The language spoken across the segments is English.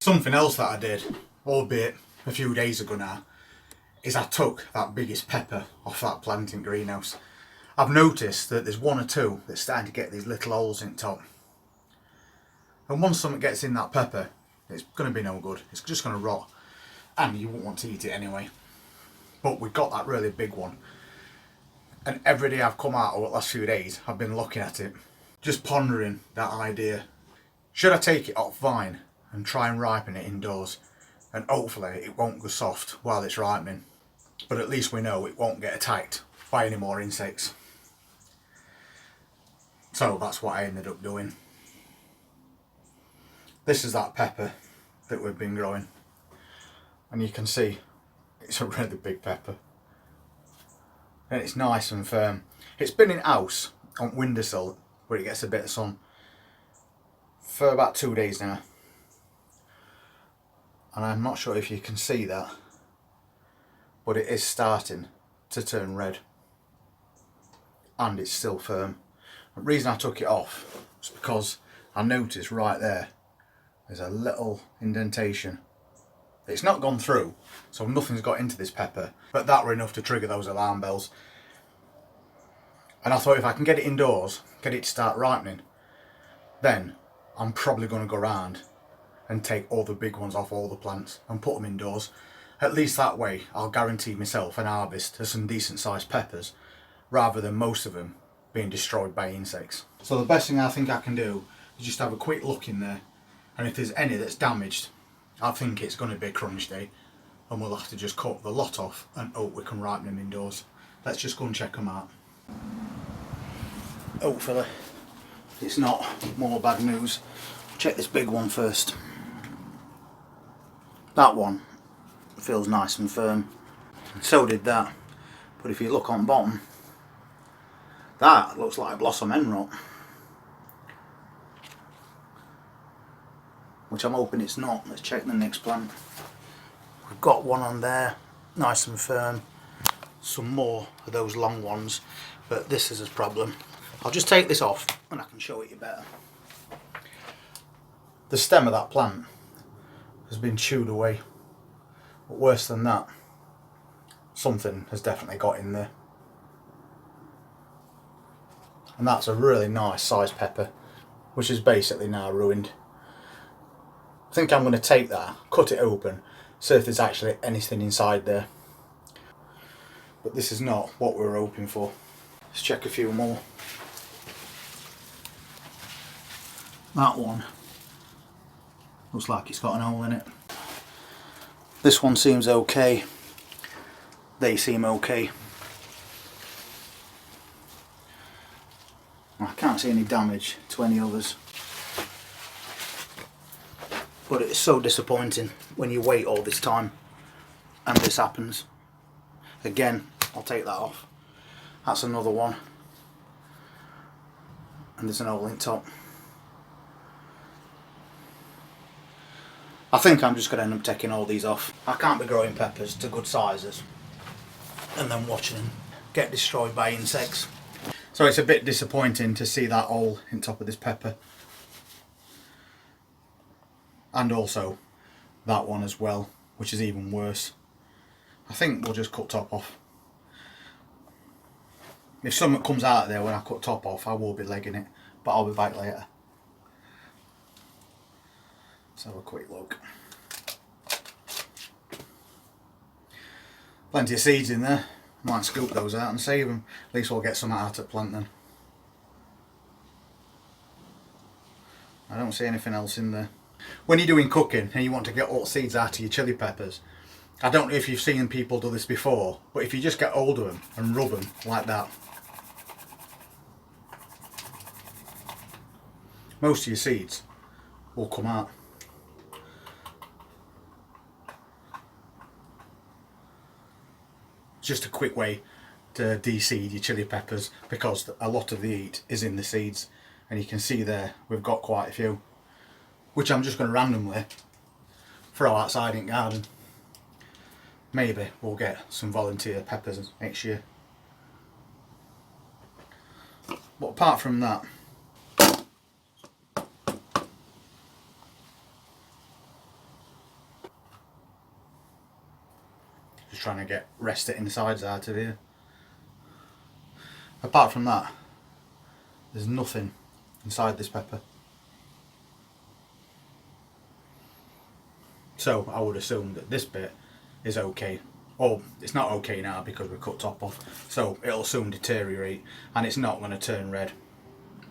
Something else that I did, albeit a few days ago now, is I took that biggest pepper off that planting greenhouse. I've noticed that there's one or two that's starting to get these little holes in top. And once something gets in that pepper, it's going to be no good. It's just going to rot. And you won't want to eat it anyway. But we got that really big one. And every day I've come out over the last few days, I've been looking at it, just pondering that idea. Should I take it off vine and try and ripen it indoors? And hopefully it won't go soft while it's ripening. But at least we know it won't get attacked by any more insects. So that's what I ended up doing. This is that pepper that we've been growing. And you can see it's a really big pepper. And it's nice and firm. It's been in house on windowsill where it gets a bit of sun for about 2 days now. And I'm not sure if you can see that, but it is starting to turn red. And it's still firm. The reason I took it off was because I noticed right there's a little indentation. It's not gone through, so nothing's got into this pepper, but that were enough to trigger those alarm bells. And I thought if I can get it indoors, get it to start ripening, then I'm probably going to go around and take all the big ones off all the plants and put them indoors. At least that way I'll guarantee myself an harvest of some decent sized peppers, rather than most of them being destroyed by insects. So the best thing I think I can do is just have a quick look in there, and if there's any that's damaged, I think it's going to be a crunch day and we'll have to just cut the lot off and hope we can ripen them indoors. Let's just go and check them out. Hopefully it's not more bad news. Check this big one first. That one feels nice and firm. So did that. But if you look on bottom, that looks like blossom end rot. Which I'm hoping it's not. Let's check the next plant. We've got one on there, nice and firm. Some more of those long ones, but this is a problem. I'll just take this off and I can show it you better. The stem of that plant has been chewed away, but worse than that, something has definitely got in there. And that's a really nice sized pepper, which is basically now ruined. I think I'm going to take that, cut it open, see if there's actually anything inside there. But this is not what we were hoping for. Let's check a few more. That one looks like it's got an hole in it. This one seems okay. They seem okay. I can't see any damage to any others. But it's so disappointing when you wait all this time and this happens. Again, I'll take that off. That's another one. And there's an hole in top. I think I'm just going to end up taking all these off. I can't be growing peppers to good sizes and then watching them get destroyed by insects. So it's a bit disappointing to see that hole in top of this pepper. And also that one as well, which is even worse. I think we'll just cut top off. If something comes out of there when I cut top off, I will be legging it, but I'll be back later. Let's have a quick look. Plenty of seeds in there. Might scoop those out and save them. At least we'll get some out of plant then. I don't see anything else in there. When you're doing cooking and you want to get all the seeds out of your chili peppers, I don't know if you've seen people do this before, but if you just get hold of them and rub them like that, most of your seeds will come out. It's just a quick way to de-seed your chili peppers because a lot of the heat is in the seeds, and you can see there we've got quite a few, which I'm just going to randomly throw outside in the garden. Maybe we'll get some volunteer peppers next year. But apart from that, trying to wrest it insides out of here. Apart from that, there's nothing inside this pepper. So I would assume that this bit is okay. Or it's not okay now because we cut top off, so it'll soon deteriorate and it's not going to turn red.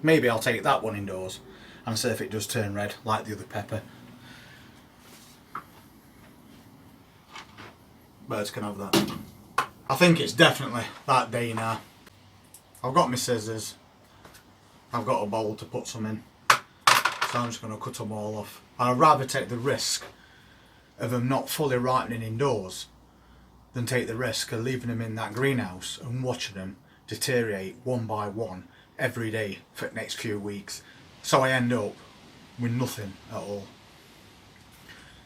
Maybe I'll take that one indoors and see if it does turn red like the other pepper. Birds can have that. I think it's definitely that day now. I've got my scissors, I've got a bowl to put some in, so I'm just going to cut them all off. I'd rather take the risk of them not fully ripening indoors than take the risk of leaving them in that greenhouse and watching them deteriorate one by one every day for the next few weeks, so I end up with nothing at all.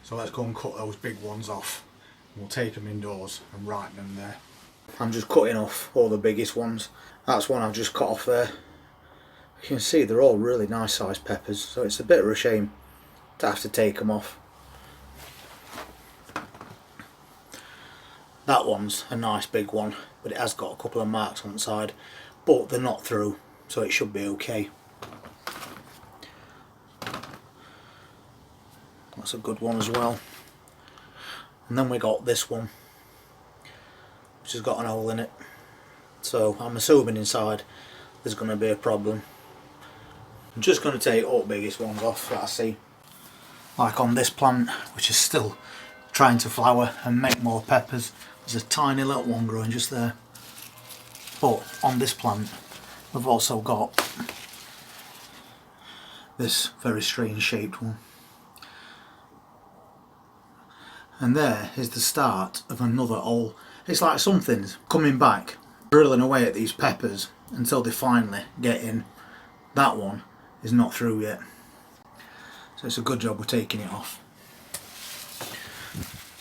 So let's go and cut those big ones off. We'll take them indoors and ripen them there. I'm just cutting off all the biggest ones. That's one I've just cut off there. You can see they're all really nice sized peppers, so it's a bit of a shame to have to take them off. That one's a nice big one, but it has got a couple of marks on the side, but they're not through, so it should be okay. That's a good one as well. And then we got this one, which has got an hole in it, so I'm assuming inside there's going to be a problem. I'm just going to take all the biggest ones off that I see. Like on this plant, which is still trying to flower and make more peppers, there's a tiny little one growing just there. But on this plant we've also got this very strange shaped one. And there is the start of another hole. It's like something's coming back, drilling away at these peppers until they finally get in. That one is not through yet. So it's a good job we're taking it off.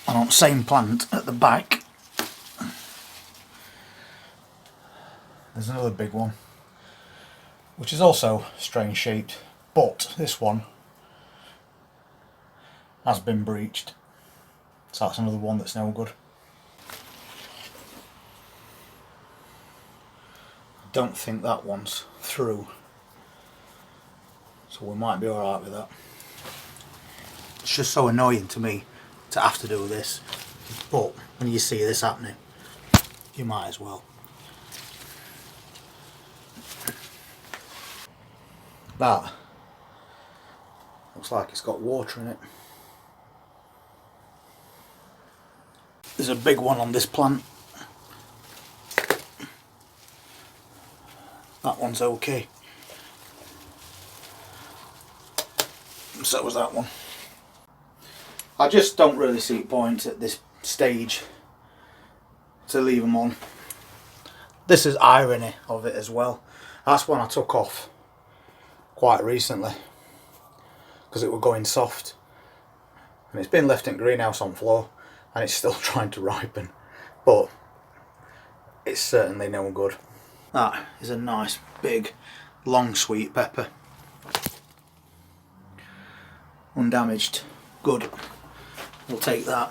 And on the same plant at the back, there's another big one, which is also strange shaped, but this one has been breached. So that's another one that's no good. I don't think that one's through, so we might be alright with that. It's just so annoying to me to have to do this, but when you see this happening, you might as well. That looks like it's got water in it. There's a big one on this plant. That one's okay. So was that one. I just don't really see point at this stage to leave them on. This is irony of it as well. That's one I took off quite recently because it was going soft, and it's been left in greenhouse on floor and it's still trying to ripen, but it's certainly no good. That is a nice big long sweet pepper, undamaged, good. We'll take that.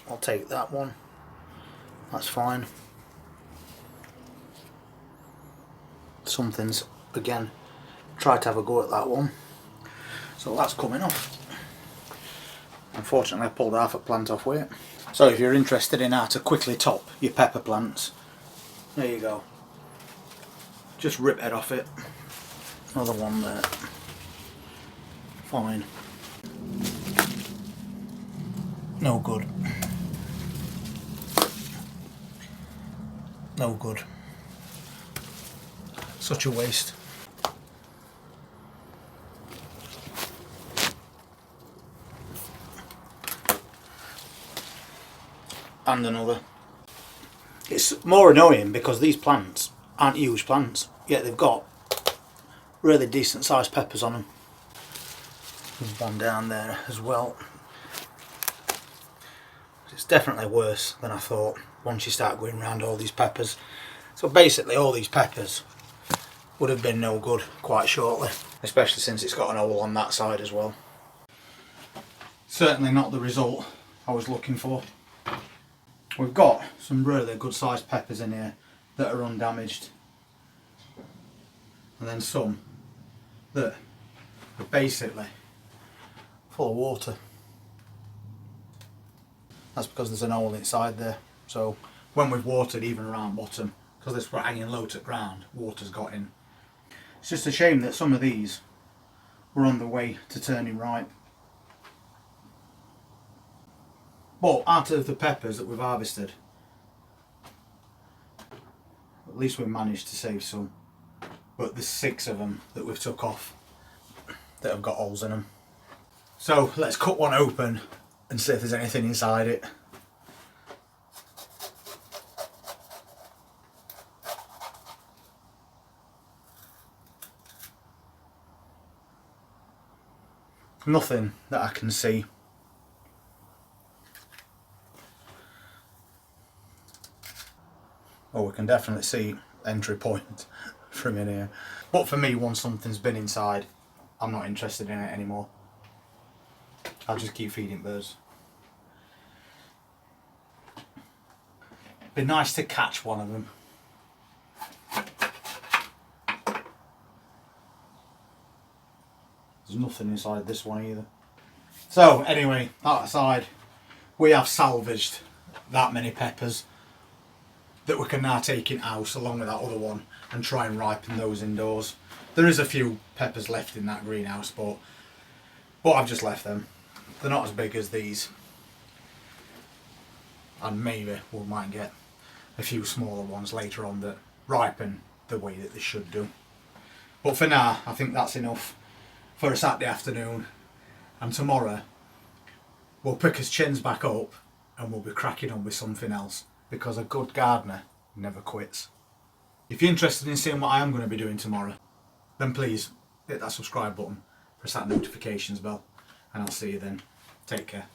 I'll take that one, that's fine. Something's again tried to have a go at that one, so that's coming off. Unfortunately I pulled half a plant off with it. So if you're interested in how to quickly top your pepper plants, there you go. Just rip head off it. Another one there. Fine. No good. No good. Such a waste. And another. It's more annoying because these plants aren't huge plants, yet they've got really decent sized peppers on them. There's one down there as well. It's definitely worse than I thought once you start going around all these peppers. So basically all these peppers would have been no good quite shortly, especially since it's got an hole on that side as well. Certainly not the result I was looking for. We've got some really good sized peppers in here that are undamaged, and then some that are basically full of water. That's because there's an hole inside there, so when we've watered even around bottom, because this were hanging low to the ground, water's got in. It's just a shame that some of these were on the way to turning ripe. But out of the peppers that we've harvested, at least we've managed to save some. But there's 6 of them that we've took off that have got holes in them. So let's cut one open and see if there's anything inside it. Nothing that I can see. Oh, we can definitely see entry point from in here. But for me, once something's been inside, I'm not interested in it anymore. I'll just keep feeding birds. Be nice to catch one of them. There's nothing inside this one either. So anyway, that aside, we have salvaged that many peppers that we can now take in house along with that other one and try and ripen those indoors. There is a few peppers left in that greenhouse, but I've just left them. They're not as big as these, and maybe we might get a few smaller ones later on that ripen the way that they should do. But for now, I think that's enough for a Saturday afternoon, and tomorrow we'll pick his chins back up and we'll be cracking on with something else, because a good gardener never quits. If you're interested in seeing what I am going to be doing tomorrow, then please hit that subscribe button, press that notifications bell, and I'll see you then. Take care.